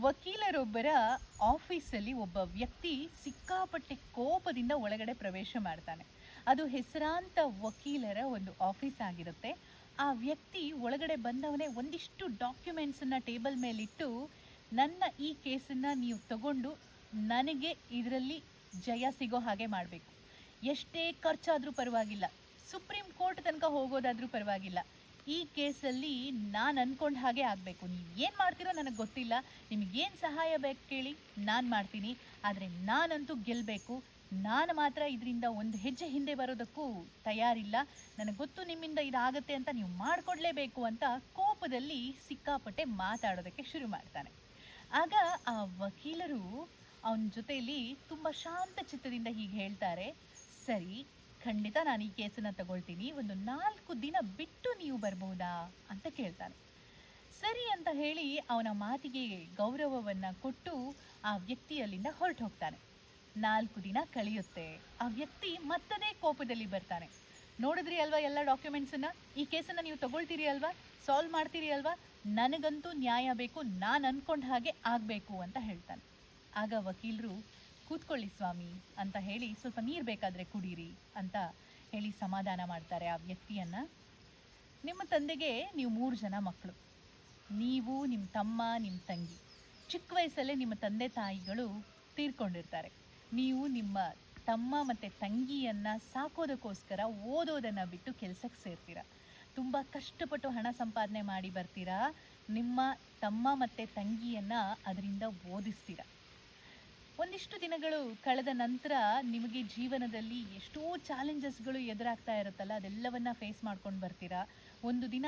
ವಕೀಲರೊಬ್ಬರ ಆಫೀಸಲ್ಲಿ ಒಬ್ಬ ವ್ಯಕ್ತಿ ಸಿಕ್ಕಾಪಟ್ಟೆ ಕೋಪದಿಂದ ಒಳಗಡೆ ಪ್ರವೇಶ ಮಾಡ್ತಾನೆ. ಅದು ಹೆಸರಾಂತ ವಕೀಲರ ಒಂದು ಆಫೀಸ್ ಆಗಿರುತ್ತೆ. ಆ ವ್ಯಕ್ತಿ ಒಳಗಡೆ ಬಂದವನೇ ಒಂದಿಷ್ಟು ಡಾಕ್ಯುಮೆಂಟ್ಸನ್ನು ಟೇಬಲ್ ಮೇಲಿಟ್ಟು, ನನ್ನ ಈ ಕೇಸನ್ನು ನೀವು ತಗೊಂಡು ನನಗೆ ಇದರಲ್ಲಿ ಜಯ ಸಿಗೋ ಹಾಗೆ ಮಾಡಬೇಕು. ಎಷ್ಟೇ ಖರ್ಚಾದರೂ ಪರವಾಗಿಲ್ಲ, ಸುಪ್ರೀಂ ಕೋರ್ಟ್ ತನಕ ಹೋಗೋದಾದರೂ ಪರವಾಗಿಲ್ಲ, ಈ ಕೇಸಲ್ಲಿ ನಾನು ಅಂದ್ಕೊಂಡ ಹಾಗೆ ಆಗಬೇಕು. ನೀವು ಏನು ಮಾಡ್ತೀರೋ ನನಗೆ ಗೊತ್ತಿಲ್ಲ, ನಿಮಗೇನು ಸಹಾಯ ಬೇಕು ಕೇಳಿ, ನಾನು ಮಾಡ್ತೀನಿ. ಆದರೆ ನಾನಂತೂ ಗೆಲ್ಲಬೇಕು. ನಾನು ಮಾತ್ರ ಇದರಿಂದ ಒಂದು ಹೆಜ್ಜೆ ಹಿಂದೆ ಬರೋದಕ್ಕೂ ತಯಾರಿಲ್ಲ. ನನಗೆ ಗೊತ್ತು ನಿಮ್ಮಿಂದ ಇದಾಗತ್ತೆ ಅಂತ, ನೀವು ಮಾಡಿಕೊಡ್ಲೇಬೇಕು ಅಂತ ಕೋಪದಲ್ಲಿ ಸಿಕ್ಕಾಪಟ್ಟೆ ಮಾತಾಡೋದಕ್ಕೆ ಶುರು ಮಾಡ್ತಾನೆ. ಆಗ ಆ ವಕೀಲರು ಅವನ ಜೊತೆಯಲ್ಲಿ ತುಂಬ ಶಾಂತ ಚಿತ್ತದಿಂದ ಹೀಗೆ ಹೇಳ್ತಾರೆ, ಸರಿ, ಖಂಡಿತ ನಾನು ಈ ಕೇಸನ್ನು ತಗೊಳ್ತೀನಿ, ಒಂದು 4 ದಿನ ಬಿಟ್ಟು ನೀವು ಬರ್ಬೋದಾ ಅಂತ ಕೇಳ್ತಾನೆ. ಸರಿ ಅಂತ ಹೇಳಿ ಅವನ ಮಾತಿಗೆ ಗೌರವವನ್ನು ಕೊಟ್ಟು ಆ ವ್ಯಕ್ತಿ ಅಲ್ಲಿಂದ ಹೊರಟು ಹೋಗ್ತಾನೆ. 4 ದಿನ ಕಳೆಯುತ್ತೆ. ಆ ವ್ಯಕ್ತಿ ಮತ್ತದೇ ಕೋಪದಲ್ಲಿ ಬರ್ತಾನೆ. ನೋಡಿದ್ರಿ ಅಲ್ವಾ ಎಲ್ಲ ಡಾಕ್ಯುಮೆಂಟ್ಸನ್ನು, ಈ ಕೇಸನ್ನು ನೀವು ತಗೊಳ್ತೀರಿ ಅಲ್ವಾ, ಸಾಲ್ವ್ ಮಾಡ್ತೀರಿ ಅಲ್ವಾ, ನನಗಂತೂ ನ್ಯಾಯ ಬೇಕು, ನಾನು ಅಂದ್ಕೊಂಡ ಹಾಗೆ ಆಗಬೇಕು ಅಂತ ಹೇಳ್ತಾನೆ. ಆಗ ವಕೀಲರು, ಕೂತ್ಕೊಳ್ಳಿ ಸ್ವಾಮಿ ಅಂತ ಹೇಳಿ, ಸ್ವಲ್ಪ ನೀರು ಬೇಕಾದರೆ ಕುಡೀರಿ ಅಂತ ಹೇಳಿ ಸಮಾಧಾನ ಮಾಡ್ತಾರೆ ಆ ವ್ಯಕ್ತಿಯನ್ನು. ನಿಮ್ಮ ತಂದೆಗೆ ನೀವು 3 ಜನ ಮಕ್ಕಳು, ನೀವು, ನಿಮ್ಮ ತಮ್ಮ, ನಿಮ್ಮ ತಂಗಿ. ಚಿಕ್ಕ ವಯಸ್ಸಲ್ಲೇ ನಿಮ್ಮ ತಂದೆ ತಾಯಿಗಳು ತೀರ್ಕೊಂಡಿರ್ತಾರೆ. ನೀವು ನಿಮ್ಮ ತಮ್ಮ ಮತ್ತು ತಂಗಿಯನ್ನು ಸಾಕೋದಕ್ಕೋಸ್ಕರ ಓದೋದನ್ನು ಬಿಟ್ಟು ಕೆಲಸಕ್ಕೆ ಸೇರ್ತೀರ. ತುಂಬ ಕಷ್ಟಪಟ್ಟು ಹಣ ಸಂಪಾದನೆ ಮಾಡಿ ಬರ್ತೀರಾ. ನಿಮ್ಮ ತಮ್ಮ ಮತ್ತು ತಂಗಿಯನ್ನು ಅದರಿಂದ ಓದಿಸ್ತೀರ. ಒಂದಿಷ್ಟು ದಿನಗಳು ಕಳೆದ ನಂತರ ನಿಮಗೆ ಜೀವನದಲ್ಲಿ ಎಷ್ಟೋ ಚಾಲೆಂಜಸ್ಗಳು ಎದುರಾಗ್ತಾ ಇರುತ್ತಲ್ಲ, ಅದೆಲ್ಲವನ್ನು ಫೇಸ್ ಮಾಡ್ಕೊಂಡು ಬರ್ತೀರಾ. ಒಂದು ದಿನ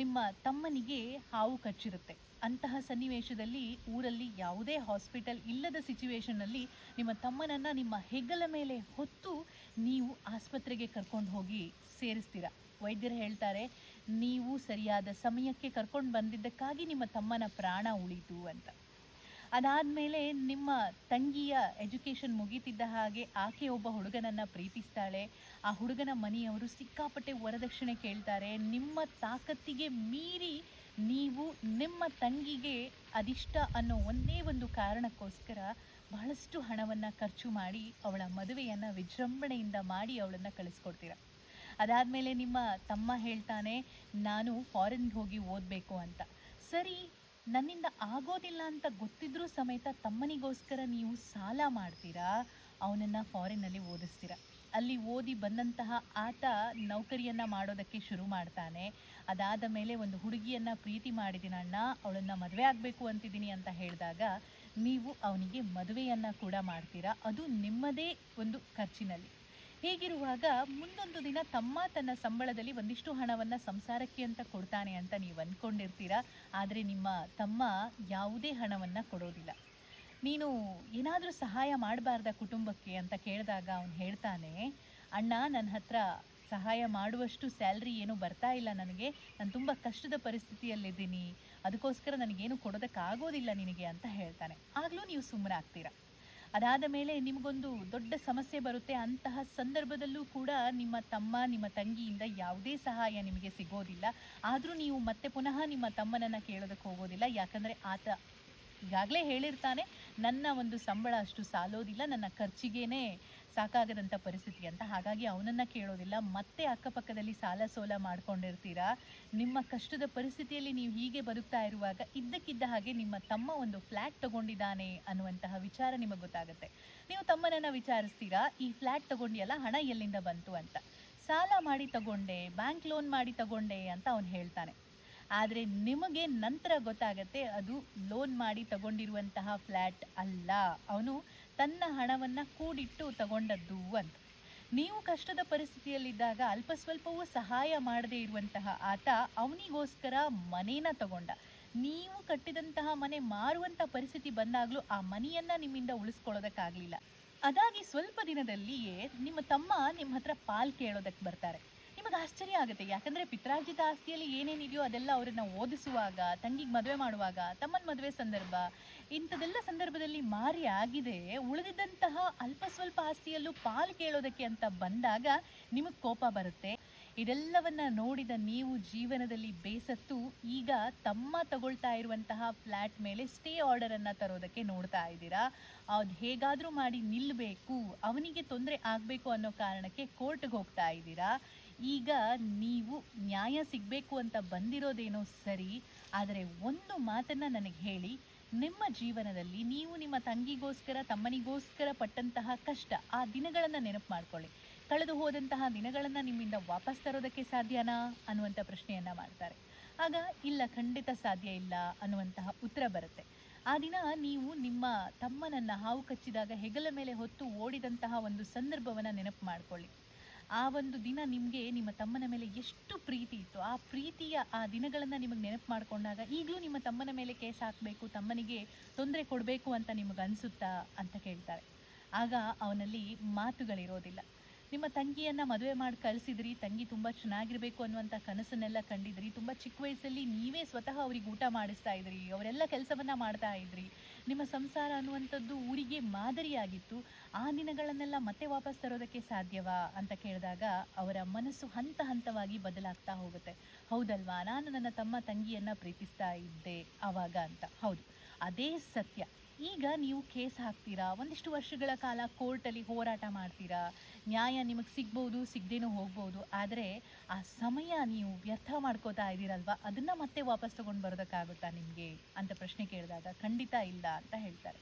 ನಿಮ್ಮ ತಮ್ಮನಿಗೆ ಹಾವು ಕಚ್ಚಿರುತ್ತೆ. ಅಂತಹ ಸನ್ನಿವೇಶದಲ್ಲಿ ಊರಲ್ಲಿ ಯಾವುದೇ ಹಾಸ್ಪಿಟಲ್ ಇಲ್ಲದ ಸಿಚುವೇಷನಲ್ಲಿ ನಿಮ್ಮ ತಮ್ಮನನ್ನು ನಿಮ್ಮ ಹೆಗಲ ಮೇಲೆ ಹೊತ್ತು ನೀವು ಆಸ್ಪತ್ರೆಗೆ ಕರ್ಕೊಂಡು ಹೋಗಿ ಸೇರಿಸ್ತೀರ. ವೈದ್ಯರು ಹೇಳ್ತಾರೆ, ನೀವು ಸರಿಯಾದ ಸಮಯಕ್ಕೆ ಕರ್ಕೊಂಡು ಬಂದಿದ್ದಕ್ಕಾಗಿ ನಿಮ್ಮ ತಮ್ಮನ ಪ್ರಾಣ ಉಳಿತು ಅಂತ. ಅದಾದಮೇಲೆ ನಿಮ್ಮ ತಂಗಿಯ ಎಜುಕೇಷನ್ ಮುಗೀತಿದ್ದ ಹಾಗೆ ಆಕೆ ಒಬ್ಬ ಹುಡುಗನನ್ನು ಪ್ರೀತಿಸ್ತಾಳೆ. ಆ ಹುಡುಗನ ಮನೆಯವರು ಸಿಕ್ಕಾಪಟ್ಟೆ ವರದಕ್ಷಿಣೆ ಕೇಳ್ತಾರೆ. ನಿಮ್ಮ ತಾಕತ್ತಿಗೆ ಮೀರಿ ನೀವು ನಿಮ್ಮ ತಂಗಿಗೆ ಅದಿಷ್ಟ ಅನ್ನೋ ಒಂದೇ ಒಂದು ಕಾರಣಕ್ಕೋಸ್ಕರ ಬಹಳಷ್ಟು ಹಣವನ್ನು ಖರ್ಚು ಮಾಡಿ ಅವಳ ಮದುವೆಯನ್ನು ವಿಜೃಂಭಣೆಯಿಂದ ಮಾಡಿ ಅವಳನ್ನು ಕಳಿಸ್ಕೊಡ್ತೀರ. ಅದಾದಮೇಲೆ ನಿಮ್ಮ ತಮ್ಮ ಹೇಳ್ತಾನೆ, ನಾನು ಫಾರಿನ್ಗೆ ಹೋಗಿ ಓದಬೇಕು ಅಂತ. ಸರಿ, ನನ್ನಿಂದ ಆಗೋದಿಲ್ಲ ಅಂತ ಗೊತ್ತಿದ್ರೂ ಸಮೇತ ತಮ್ಮನಿಗೋಸ್ಕರ ನೀವು ಸಾಲ ಮಾಡ್ತೀರಾ, ಅವನನ್ನು ಫಾರಿನ್ನಲ್ಲಿ ಓದಿಸ್ತೀರ. ಅಲ್ಲಿ ಓದಿ ಬಂದಂತಹ ಆತ ನೌಕರಿಯನ್ನು ಮಾಡೋದಕ್ಕೆ ಶುರು ಮಾಡ್ತಾನೆ. ಅದಾದ ಮೇಲೆ ಒಂದು ಹುಡುಗಿಯನ್ನು ಪ್ರೀತಿ ಮಾಡಿದ್ದೀನಣ್ಣ, ಅವಳನ್ನು ಮದುವೆ ಆಗಬೇಕು ಅಂತಿದ್ದೀನಿ ಅಂತ ಹೇಳಿದಾಗ ನೀವು ಅವನಿಗೆ ಮದುವೆಯನ್ನು ಕೂಡ ಮಾಡ್ತೀರಾ, ಅದು ನಿಮ್ಮದೇ ಒಂದು ಖರ್ಚಿನಲ್ಲಿ. ಹೀಗಿರುವಾಗ ಮುಂದೊಂದು ದಿನ ತಮ್ಮ ತನ್ನ ಸಂಬಳದಲ್ಲಿ ಒಂದಿಷ್ಟು ಹಣವನ್ನು ಸಂಸಾರಕ್ಕೆ ಅಂತ ಕೊಡ್ತಾನೆ ಅಂತ ನೀವು ಅಂದ್ಕೊಂಡಿರ್ತೀರ. ಆದರೆ ನಿಮ್ಮ ತಮ್ಮ ಯಾವುದೇ ಹಣವನ್ನು ಕೊಡೋದಿಲ್ಲ. ನೀನು ಏನಾದರೂ ಸಹಾಯ ಮಾಡಬಾರ್ದ ಕುಟುಂಬಕ್ಕೆ ಅಂತ ಕೇಳಿದಾಗ ಅವನು ಹೇಳ್ತಾನೆ, ಅಣ್ಣ, ನನ್ನ ಹತ್ರ ಸಹಾಯ ಮಾಡುವಷ್ಟು ಸ್ಯಾಲ್ರಿ ಏನೂ ಬರ್ತಾ ಇಲ್ಲ ನನಗೆ, ನಾನು ತುಂಬ ಕಷ್ಟದ ಪರಿಸ್ಥಿತಿಯಲ್ಲಿದ್ದೀನಿ, ಅದಕ್ಕೋಸ್ಕರ ನನಗೇನು ಕೊಡೋದಕ್ಕಾಗೋದಿಲ್ಲ ನಿನಗೆ ಅಂತ ಹೇಳ್ತಾನೆ. ಆಗಲೂ ನೀವು ಸುಮ್ಮನಾಗ್ತೀರ. ಅದಾದ ಮೇಲೆ ನಿಮಗೊಂದು ದೊಡ್ಡ ಸಮಸ್ಯೆ ಬರುತ್ತೆ. ಅಂತಹ ಸಂದರ್ಭದಲ್ಲೂ ಕೂಡ ನಿಮ್ಮ ತಮ್ಮ ನಿಮ್ಮ ತಂಗಿಯಿಂದ ಯಾವುದೇ ಸಹಾಯ ನಿಮಗೆ ಸಿಗೋದಿಲ್ಲ. ಆದರೂ ನೀವು ಮತ್ತೆ ಪುನಃ ನಿಮ್ಮ ತಮ್ಮನನ್ನು ಕೇಳೋದಕ್ಕೆ ಹೋಗೋದಿಲ್ಲ. ಯಾಕಂದರೆ ಆತ ಈಗಾಗಲೇ ಹೇಳಿರ್ತಾನೆ, ನನ್ನ ಒಂದು ಸಂಬಳ ಅಷ್ಟು ಸಾಲೋದಿಲ್ಲ, ನನ್ನ ಖರ್ಚಿಗೇನೆ ಸಾಕಾಗದಂಥ ಪರಿಸ್ಥಿತಿ ಅಂತ. ಹಾಗಾಗಿ ಅವನನ್ನು ಕೇಳೋದಿಲ್ಲ. ಮತ್ತೆ ಅಕ್ಕಪಕ್ಕದಲ್ಲಿ ಸಾಲ ಸೋಲ ಮಾಡ್ಕೊಂಡಿರ್ತೀರಾ. ನಿಮ್ಮ ಕಷ್ಟದ ಪರಿಸ್ಥಿತಿಯಲ್ಲಿ ನೀವು ಹೀಗೆ ಬದುಕ್ತಾ ಇರುವಾಗ ಇದ್ದಕ್ಕಿದ್ದ ಹಾಗೆ ನಿಮ್ಮ ತಮ್ಮ ಒಂದು ಫ್ಲ್ಯಾಟ್ ತಗೊಂಡಿದ್ದಾನೆ ಅನ್ನುವಂತಹ ವಿಚಾರ ನಿಮಗೆ ಗೊತ್ತಾಗುತ್ತೆ. ನೀವು ತಮ್ಮನನ್ನು ವಿಚಾರಿಸ್ತೀರಾ, ಈ ಫ್ಲ್ಯಾಟ್ ತಗೊಂಡಿಯಲ್ಲ, ಹಣ ಎಲ್ಲಿಂದ ಬಂತು ಅಂತ. ಸಾಲ ಮಾಡಿ ತಗೊಂಡೆ, ಬ್ಯಾಂಕ್ ಲೋನ್ ಮಾಡಿ ತಗೊಂಡೆ ಅಂತ ಅವನು ಹೇಳ್ತಾನೆ. ಆದರೆ ನಿಮಗೆ ನಂತರ ಗೊತ್ತಾಗತ್ತೆ, ಅದು ಲೋನ್ ಮಾಡಿ ತಗೊಂಡಿರುವಂತಹ ಫ್ಲ್ಯಾಟ್ ಅಲ್ಲ, ಅವನು ತನ್ನ ಹಣವನ್ನು ಕೂಡಿಟ್ಟು ತಗೊಂಡದ್ದು ಅಂತ. ನೀವು ಕಷ್ಟದ ಪರಿಸ್ಥಿತಿಯಲ್ಲಿದ್ದಾಗ ಅಲ್ಪ ಸ್ವಲ್ಪವೂ ಸಹಾಯ ಮಾಡದೇ ಇರುವಂತಹ ಆತ ಅವನಿಗೋಸ್ಕರ ಮನೇನ ತಗೊಂಡ. ನೀವು ಕಟ್ಟಿದಂತಹ ಮನೆ ಮಾರುವಂಥ ಪರಿಸ್ಥಿತಿ ಬಂದಾಗಲೂ ಆ ಮನೆಯನ್ನು ನಿಮ್ಮಿಂದ ಉಳಿಸ್ಕೊಳ್ಳೋದಕ್ಕಾಗಲಿಲ್ಲ. ಅದಾಗಿ ಸ್ವಲ್ಪ ದಿನದಲ್ಲಿಯೇ ನಿಮ್ಮ ತಮ್ಮ ನಿಮ್ಮ ಹತ್ರ ಪಾಲು ಕೇಳೋದಕ್ಕೆ ಬರ್ತಾರೆ. ನಿಮಗೆ ಆಶ್ಚರ್ಯ ಆಗುತ್ತೆ. ಯಾಕಂದರೆ ಪಿತ್ರಾರ್ಜಿತ ಆಸ್ತಿಯಲ್ಲಿ ಏನೇನಿದೆಯೋ ಅದೆಲ್ಲ ಅವರನ್ನು ಓದಿಸುವಾಗ, ತಂಗಿಗೆ ಮದುವೆ ಮಾಡುವಾಗ, ತಮ್ಮನ ಮದುವೆ ಸಂದರ್ಭ, ಇಂಥದೆಲ್ಲ ಸಂದರ್ಭದಲ್ಲಿ ಮಾರಿ ಆಗಿದೆ. ಉಳಿದಿದ್ದಂತಹ ಅಲ್ಪ ಸ್ವಲ್ಪ ಆಸ್ತಿಯಲ್ಲೂ ಪಾಲು ಕೇಳೋದಕ್ಕೆ ಅಂತ ಬಂದಾಗ ನಿಮಗೆ ಕೋಪ ಬರುತ್ತೆ. ಇದೆಲ್ಲವನ್ನ ನೋಡಿದ ನೀವು ಜೀವನದಲ್ಲಿ ಬೇಸತ್ತು ಈಗ ತಮ್ಮ ತಗೊಳ್ತಾ ಇರುವಂತಹ ಫ್ಲ್ಯಾಟ್ ಮೇಲೆ ಸ್ಟೇ ಆರ್ಡರನ್ನು ತರೋದಕ್ಕೆ ನೋಡ್ತಾ ಇದ್ದೀರಾ. ಅದು ಹೇಗಾದರೂ ಮಾಡಿ ನಿಲ್ಲಬೇಕು, ಅವನಿಗೆ ತೊಂದರೆ ಆಗಬೇಕು ಅನ್ನೋ ಕಾರಣಕ್ಕೆ ಕೋರ್ಟ್ಗೆ ಹೋಗ್ತಾ ಇದ್ದೀರಾ. ಈಗ ನೀವು ನ್ಯಾಯ ಸಿಗಬೇಕು ಅಂತ ಬಂದಿರೋದೇನೋ ಸರಿ, ಆದರೆ ಒಂದು ಮಾತನ್ನು ನನಗೆ ಹೇಳಿ, ನಿಮ್ಮ ಜೀವನದಲ್ಲಿ ನೀವು ನಿಮ್ಮ ತಂಗಿಗೋಸ್ಕರ ತಮ್ಮನಿಗೋಸ್ಕರ ಪಟ್ಟಂತಹ ಕಷ್ಟ, ಆ ದಿನಗಳನ್ನು ನೆನಪು ಮಾಡ್ಕೊಳ್ಳಿ. ಕಳೆದು ಹೋದಂತಹ ದಿನಗಳನ್ನು ನಿಮ್ಮಿಂದ ವಾಪಸ್ ತರೋದಕ್ಕೆ ಸಾಧ್ಯನಾ ಅನ್ನುವಂಥ ಪ್ರಶ್ನೆಯನ್ನು ಮಾಡ್ತಾರೆ. ಆಗ ಇಲ್ಲ, ಖಂಡಿತ ಸಾಧ್ಯ ಇಲ್ಲ ಅನ್ನುವಂತಹ ಉತ್ತರ ಬರುತ್ತೆ. ಆ ದಿನ ನೀವು ನಿಮ್ಮ ತಮ್ಮನನ್ನು ಹಾವು ಕಚ್ಚಿದಾಗ ಹೆಗಲ ಮೇಲೆ ಹೊತ್ತು ಓಡಿದಂತಹ ಒಂದು ಸಂದರ್ಭವನ್ನು ನೆನಪು ಮಾಡ್ಕೊಳ್ಳಿ. ಆ ಒಂದು ದಿನ ನಿಮಗೆ ನಿಮ್ಮ ತಮ್ಮನ ಮೇಲೆ ಎಷ್ಟು ಪ್ರೀತಿ ಇತ್ತು, ಆ ಪ್ರೀತಿಯ ಆ ದಿನಗಳನ್ನು ನಿಮಗೆ ನೆನಪು ಮಾಡಿಕೊಂಡಾಗ ಈಗಲೂ ನಿಮ್ಮ ತಮ್ಮನ ಮೇಲೆ ಕೇಸ್ ಹಾಕಬೇಕು, ತಮ್ಮನಿಗೆ ತೊಂದರೆ ಕೊಡಬೇಕು ಅಂತ ನಿಮಗೆ ಅನಿಸುತ್ತಾ ಅಂತ ಕೇಳ್ತಾರೆ. ಆಗ ಅವನಲ್ಲಿ ಮಾತುಗಳಿರೋದಿಲ್ಲ. ನಿಮ್ಮ ತಂಗಿಯನ್ನು ಮದುವೆ ಮಾಡಿ ಕಳಿಸಿದ್ರಿ, ತಂಗಿ ತುಂಬ ಚೆನ್ನಾಗಿರಬೇಕು ಅನ್ನುವಂಥ ಕನಸನ್ನೆಲ್ಲ ಕಂಡಿದ್ರಿ, ತುಂಬ ಚಿಕ್ಕ ವಯಸ್ಸಲ್ಲಿ ನೀವೇ ಸ್ವತಃ ಅವ್ರಿಗೆ ಊಟ ಮಾಡಿಸ್ತಾ ಇದ್ರಿ, ಅವರೆಲ್ಲ ಕೆಲಸವನ್ನು ಮಾಡ್ತಾ ಇದ್ರಿ, ನಿಮ್ಮ ಸಂಸಾರ ಅನ್ನುವಂಥದ್ದು ಊರಿಗೆ ಮಾದರಿಯಾಗಿತ್ತು. ಆ ದಿನಗಳನ್ನೆಲ್ಲ ಮತ್ತೆ ವಾಪಸ್ ತರೋದಕ್ಕೆ ಸಾಧ್ಯವಾ ಅಂತ ಕೇಳಿದಾಗ ಅವರ ಮನಸ್ಸು ಹಂತ ಹಂತವಾಗಿ ಬದಲಾಗ್ತಾ ಹೋಗುತ್ತೆ. ಹೌದಲ್ವಾ, ನಾನು ನನ್ನ ತಮ್ಮ ತಂಗಿಯನ್ನು ಪ್ರೀತಿಸ್ತಾ ಇದ್ದೆ ಆವಾಗ ಅಂತ. ಹೌದು, ಅದೇ ಸತ್ಯ. ಈಗ ನೀವು ಕೇಸ್ ಹಾಕ್ತೀರಾ, ಒಂದಿಷ್ಟು ವರ್ಷಗಳ ಕಾಲ ಕೋರ್ಟಲ್ಲಿ ಹೋರಾಟ ಮಾಡ್ತೀರಾ, ನ್ಯಾಯ ನಿಮಗೆ ಸಿಗ್ಬೋದು, ಸಿಗದೇನೂ ಹೋಗ್ಬೋದು. ಆದರೆ ಆ ಸಮಯ ನೀವು ವ್ಯರ್ಥ ಮಾಡ್ಕೋತಾ ಇದ್ದೀರಲ್ವ, ಅದನ್ನು ಮತ್ತೆ ವಾಪಸ್ ತೊಗೊಂಡು ಬರೋದಕ್ಕಾಗುತ್ತಾ ನಿಮಗೆ ಅಂತ ಪ್ರಶ್ನೆ ಕೇಳಿದಾಗ ಖಂಡಿತ ಇಲ್ಲ ಅಂತ ಹೇಳ್ತಾರೆ.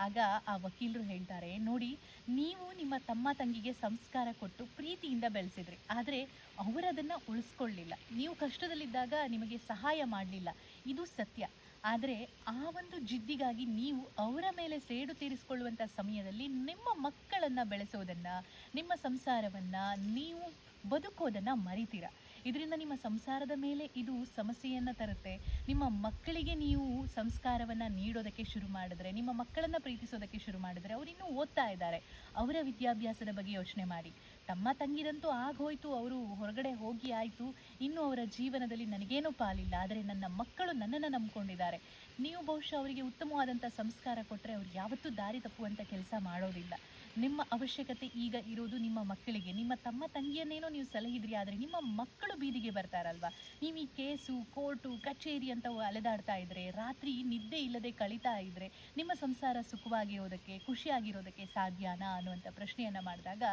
ಆಗ ಆ ವಕೀಲರು ಹೇಳ್ತಾರೆ, ನೋಡಿ, ನೀವು ನಿಮ್ಮ ತಮ್ಮ ತಂಗಿಗೆ ಸಂಸ್ಕಾರ ಕೊಟ್ಟು ಪ್ರೀತಿಯಿಂದ ಬೆಳೆಸಿದ್ರಿ, ಆದರೆ ಅವರದನ್ನು ಉಳಿಸ್ಕೊಳ್ಳಿಲ್ಲ. ನೀವು ಕಷ್ಟದಲ್ಲಿದ್ದಾಗ ನಿಮಗೆ ಸಹಾಯ ಮಾಡಲಿಲ್ಲ, ಇದು ಸತ್ಯ. ಆದರೆ ಆ ಒಂದು ಜಿದ್ದಿಗಾಗಿ ನೀವು ಅವರ ಮೇಲೆ ಸೇಡು ತೀರಿಸಿಕೊಳ್ಳುವಂಥ ಸಮಯದಲ್ಲಿ ನಿಮ್ಮ ಮಕ್ಕಳನ್ನು ಬೆಳೆಸೋದನ್ನು, ನಿಮ್ಮ ಸಂಸಾರವನ್ನು, ನೀವು ಬದುಕೋದನ್ನು ಮರಿತೀರ. ಇದರಿಂದ ನಿಮ್ಮ ಸಂಸಾರದ ಮೇಲೆ ಇದು ಸಮಸ್ಯೆಯನ್ನು ತರುತ್ತೆ. ನಿಮ್ಮ ಮಕ್ಕಳಿಗೆ ನೀವು ಸಂಸ್ಕಾರವನ್ನು ನೀಡೋದಕ್ಕೆ ಶುರು ಮಾಡಿದ್ರೆ, ನಿಮ್ಮ ಮಕ್ಕಳನ್ನು ಪ್ರೀತಿಸೋದಕ್ಕೆ ಶುರು ಮಾಡಿದ್ರೆ, ಅವರು ಇನ್ನೂ ಓದ್ತಾ ಇದ್ದಾರೆ, ಅವರ ವಿದ್ಯಾಭ್ಯಾಸದ ಬಗ್ಗೆ ಯೋಚನೆ ಮಾಡಿ. ತಮ್ಮ ತಂಗಿರಂತೂ ಆಗೋಯ್ತು, ಅವರು ಹೊರಗಡೆ ಹೋಗಿ ಆಯಿತು, ಇನ್ನು ಅವರ ಜೀವನದಲ್ಲಿ ನನಗೇನೂ ಪಾಲಿಲ್ಲ, ಆದರೆ ನನ್ನ ಮಕ್ಕಳು ನನ್ನನ್ನು ನಂಬ್ಕೊಂಡಿದ್ದಾರೆ. ನೀವು ಬಹುಶಃ ಅವರಿಗೆ ಉತ್ತಮವಾದಂಥ ಸಂಸ್ಕಾರ ಕೊಟ್ಟರೆ ಅವ್ರು ಯಾವತ್ತೂ ದಾರಿ ತಪ್ಪುವಂಥ ಕೆಲಸ ಮಾಡೋದಿಲ್ಲ. ನಿಮ್ಮ ಅವಶ್ಯಕತೆ ಈಗ ಇರೋದು ನಿಮ್ಮ ಮಕ್ಕಳಿಗೆ. ನಿಮ್ಮ ತಮ್ಮ ತಂಗಿಯನ್ನೇನೋ ನೀವು ಸಲಹಿದ್ರಿ, ಆದರೆ ನಿಮ್ಮ ಮಕ್ಕಳು ಬೀದಿಗೆ ಬರ್ತಾರಲ್ವ. ನೀವು ಈ ಕೇಸು, ಕೋರ್ಟು, ಕಚೇರಿ ಅಂತ ಅಲೆದಾಡ್ತಾ ಇದ್ರೆ, ರಾತ್ರಿ ನಿದ್ದೆ ಇಲ್ಲದೆ ಕಳೀತಾ ಇದ್ರೆ, ನಿಮ್ಮ ಸಂಸಾರ ಸುಖವಾಗಿರೋದಕ್ಕೆ, ಖುಷಿಯಾಗಿರೋದಕ್ಕೆ ಸಾಧ್ಯನಾ ಅನ್ನುವಂಥ ಪ್ರಶ್ನೆಯನ್ನು ಮಾಡಿದಾಗ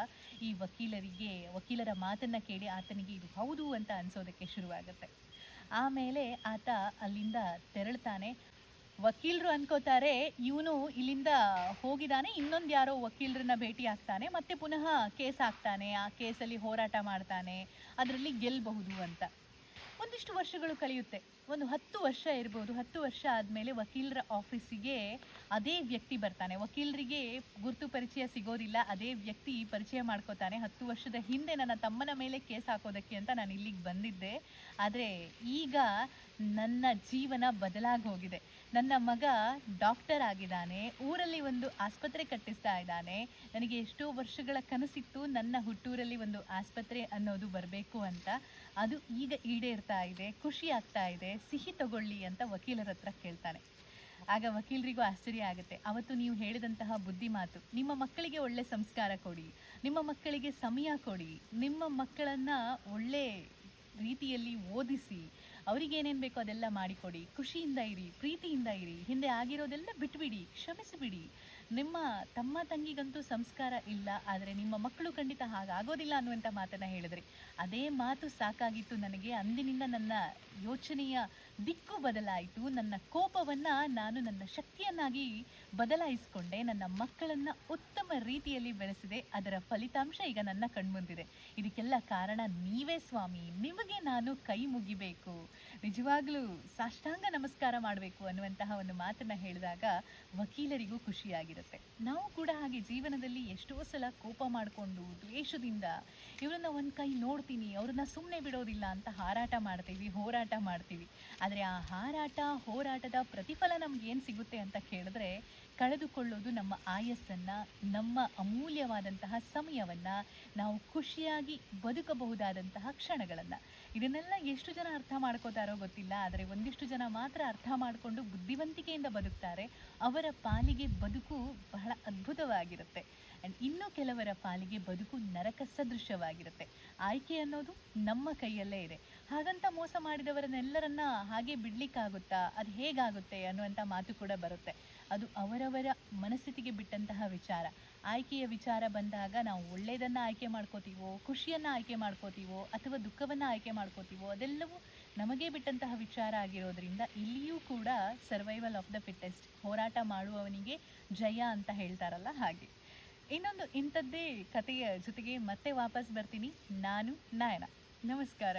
ಈ ವಕೀಲರ ಮಾತನ್ನು ಕೇಳಿ ಆತನಿಗೆ ಇದು ಹೌದು ಅಂತ ಅನಿಸೋದಕ್ಕೆ ಶುರುವಾಗುತ್ತೆ. ಆಮೇಲೆ ಆತ ಅಲ್ಲಿಂದ ತೆರಳ್ತಾನೆ. ವಕೀಲರು ಅನ್ಕೋತಾರೆ, ಇವನು ಇಲ್ಲಿಂದ ಹೋಗಿದ್ದಾನೆ, ಇನ್ನೊಂದು ಯಾರೋ ವಕೀಲರನ್ನ ಭೇಟಿ ಆಗ್ತಾನೆ, ಮತ್ತೆ ಪುನಃ ಕೇಸ್ ಹಾಕ್ತಾನೆ, ಆ ಕೇಸಲ್ಲಿ ಹೋರಾಟ ಮಾಡ್ತಾನೆ, ಅದರಲ್ಲಿ ಗೆಲ್ಲಬಹುದು ಅಂತ. ಒಂದಿಷ್ಟು ವರ್ಷಗಳು ಕಳೆಯುತ್ತೆ, ಒಂದು 10 ವರ್ಷ ಇರ್ಬೋದು. 10 ವರ್ಷ ಆದಮೇಲೆ ವಕೀಲರ ಆಫೀಸಿಗೆ ಅದೇ ವ್ಯಕ್ತಿ ಬರ್ತಾನೆ. ವಕೀಲರಿಗೆ ಗುರುತು ಪರಿಚಯ ಸಿಗೋದಿಲ್ಲ, ಅದೇ ವ್ಯಕ್ತಿ ಪರಿಚಯ ಮಾಡ್ಕೋತಾನೆ. 10 ವರ್ಷದ ಹಿಂದೆ ನನ್ನ ತಮ್ಮನ ಮೇಲೆ ಕೇಸ್ ಹಾಕೋದಕ್ಕೆ ಅಂತ ನಾನು ಇಲ್ಲಿಗೆ ಬಂದಿದ್ದೆ, ಆದರೆ ಈಗ ನನ್ನ ಜೀವನ ಬದಲಾಗಿ ಹೋಗಿದೆ. ನನ್ನ ಮಗ ಡಾಕ್ಟರ್ ಆಗಿದ್ದಾನೆ, ಊರಲ್ಲಿ ಒಂದು ಆಸ್ಪತ್ರೆ ಕಟ್ಟಿಸ್ತಾ ಇದ್ದಾನೆ. ನನಗೆ ಎಷ್ಟೋ ವರ್ಷಗಳ ಕನಸಿತ್ತು ನನ್ನ ಹುಟ್ಟೂರಲ್ಲಿ ಒಂದು ಆಸ್ಪತ್ರೆ ಅನ್ನೋದು ಬರಬೇಕು ಅಂತ, ಅದು ಈಗ ಈಡೇರ್ತಾ ಇದೆ, ಖುಷಿ ಆಗ್ತಾ ಇದೆ, ಸಿಹಿ ತಗೊಳ್ಳಿ ಅಂತ ವಕೀಲರ ಹತ್ರ ಕೇಳ್ತಾನೆ. ಆಗ ವಕೀಲರಿಗೂ ಆಶ್ಚರ್ಯ ಆಗುತ್ತೆ. ಅವತ್ತು ನೀವು ಹೇಳಿದಂತಹ ಬುದ್ಧಿ ಮಾತು, ನಿಮ್ಮ ಮಕ್ಕಳಿಗೆ ಒಳ್ಳೆ ಸಂಸ್ಕಾರ ಕೊಡಿ, ನಿಮ್ಮ ಮಕ್ಕಳಿಗೆ ಸಮಯ ಕೊಡಿ, ನಿಮ್ಮ ಮಕ್ಕಳನ್ನು ಒಳ್ಳೆ ರೀತಿಯಲ್ಲಿ ಓದಿಸಿ, ಅವರಿಗೇನೇನು ಬೇಕೋ ಅದೆಲ್ಲ ಮಾಡಿಕೊಡಿ, ಖುಷಿಯಿಂದ ಇರಿ, ಪ್ರೀತಿಯಿಂದ ಇರಿ, ಹಿಂದೆ ಆಗಿರೋದೆಲ್ಲ ಬಿಟ್ಬಿಡಿ, ಕ್ಷಮಿಸಿಬಿಡಿ. ನಿಮ್ಮ ತಮ್ಮ ತಂಗಿಗಂತೂ ಸಂಸ್ಕಾರ ಇಲ್ಲ, ಆದರೆ ನಿಮ್ಮ ಮಕ್ಕಳು ಖಂಡಿತ ಹಾಗಾಗೋದಿಲ್ಲ ಅನ್ನುವಂಥ ಮಾತನ್ನು ಹೇಳಿದ್ರಿ. ಅದೇ ಮಾತು ಸಾಕಾಗಿತ್ತು ನನಗೆ. ಅಂದಿನಿಂದ ನನ್ನ ಯೋಚನೆಯ ದಿಕ್ಕು ಬದಲಾಯಿತು, ನನ್ನ ಕೋಪವನ್ನು ನಾನು ನನ್ನ ಶಕ್ತಿಯನ್ನಾಗಿ ಬದಲಾಯಿಸಿಕೊಂಡೆ, ನನ್ನ ಮಕ್ಕಳನ್ನು ಉತ್ತಮ ರೀತಿಯಲ್ಲಿ ಬೆಳೆಸಿದೆ. ಅದರ ಫಲಿತಾಂಶ ಈಗ ನನ್ನ ಕಣ್ಮುಂದಿದೆ. ಇದಕ್ಕೆಲ್ಲ ಕಾರಣ ನೀವೇ ಸ್ವಾಮಿ, ನಿಮಗೆ ನಾನು ಕೈ ಮುಗಿಬೇಕು, ನಿಜವಾಗ್ಲೂ ಸಾಷ್ಟಾಂಗ ನಮಸ್ಕಾರ ಮಾಡಬೇಕು ಅನ್ನುವಂತಹ ಒಂದು ಮಾತನ್ನು ಹೇಳಿದಾಗ ವಕೀಲರಿಗೂ ಖುಷಿಯಾಗಿರುತ್ತೆ. ನಾವು ಕೂಡ ಹಾಗೆ ಜೀವನದಲ್ಲಿ ಎಷ್ಟೋ ಸಲ ಕೋಪ ಮಾಡಿಕೊಂಡು ದ್ವೇಷದಿಂದ ಇವರನ್ನ ಒಂದು ಕೈ ನೋಡ್ತೀನಿ, ಅವ್ರನ್ನ ಸುಮ್ಮನೆ ಬಿಡೋದಿಲ್ಲ ಅಂತ ಹೋರಾಟ ಮಾಡ್ತೀವಿ. ಆದರೆ ಆ ಹೋರಾಟದ ಪ್ರತಿಫಲ ನಮ್ಗೇನು ಸಿಗುತ್ತೆ ಅಂತ ಕೇಳಿದ್ರೆ, ಕಳೆದುಕೊಳ್ಳೋದು ನಮ್ಮ ಆಯಸ್ಸನ್ನು, ನಮ್ಮ ಅಮೂಲ್ಯವಾದಂತಹ ಸಮಯವನ್ನು, ನಾವು ಖುಷಿಯಾಗಿ ಬದುಕಬಹುದಾದಂತಹ ಕ್ಷಣಗಳನ್ನು. ಇದನ್ನೆಲ್ಲ ಎಷ್ಟು ಜನ ಅರ್ಥ ಮಾಡ್ಕೋತಾರೋ ಗೊತ್ತಿಲ್ಲ, ಆದರೆ ಒಂದಿಷ್ಟು ಜನ ಮಾತ್ರ ಅರ್ಥ ಮಾಡಿಕೊಂಡು ಬುದ್ಧಿವಂತಿಕೆಯಿಂದ ಬದುಕ್ತಾರೆ. ಅವರ ಪಾಲಿಗೆ ಬದುಕು ಬಹಳ ಅದ್ಭುತವಾಗಿರುತ್ತೆ. ಆ್ಯಂಡ್ ಇನ್ನು ಕೆಲವರ ಪಾಲಿಗೆ ಬದುಕು ನರಕ ಸದೃಶವಾಗಿರುತ್ತೆ. ಆಯ್ಕೆ ಅನ್ನೋದು ನಮ್ಮ ಕೈಯಲ್ಲೇ ಇದೆ. ಹಾಗಂತ ಮೋಸ ಮಾಡಿದವರನ್ನೆಲ್ಲರನ್ನ ಹಾಗೆ ಬಿಡ್ಲಿಕ್ಕಾಗುತ್ತಾ, ಅದು ಹೇಗಾಗುತ್ತೆ ಅನ್ನುವಂಥ ಮಾತು ಕೂಡ ಬರುತ್ತೆ. ಅದು ಅವರವರ ಮನಸ್ಥಿತಿಗೆ ಬಿಟ್ಟಂತಹ ವಿಚಾರ. ಆಯ್ಕೆಯ ವಿಚಾರ ಬಂದಾಗ ನಾವು ಒಳ್ಳೆಯದನ್ನು ಆಯ್ಕೆ ಮಾಡ್ಕೋತೀವೋ, ಖುಷಿಯನ್ನು ಆಯ್ಕೆ ಮಾಡ್ಕೋತೀವೋ, ಅಥವಾ ದುಃಖವನ್ನು ಆಯ್ಕೆ ಮಾಡ್ಕೋತೀವೋ, ಅದೆಲ್ಲವೂ ನಮಗೆ ಬಿಟ್ಟಂತಹ ವಿಚಾರ ಆಗಿರೋದ್ರಿಂದ ಇಲ್ಲಿಯೂ ಕೂಡ ಸರ್ವೈವಲ್ ಆಫ್ ದ ಫಿಟ್ಟೆಸ್ಟ್, ಹೋರಾಟ ಮಾಡುವವನಿಗೆ ಜಯ ಅಂತ ಹೇಳ್ತಾರಲ್ಲ ಹಾಗೆ. ಇನ್ನೊಂದು ಇಂಥದ್ದೇ ಕಥೆಯ ಜೊತೆಗೆ ಮತ್ತೆ ವಾಪಸ್ ಬರ್ತೀನಿ. ನಾನು ನಯನ. ನಮಸ್ಕಾರ.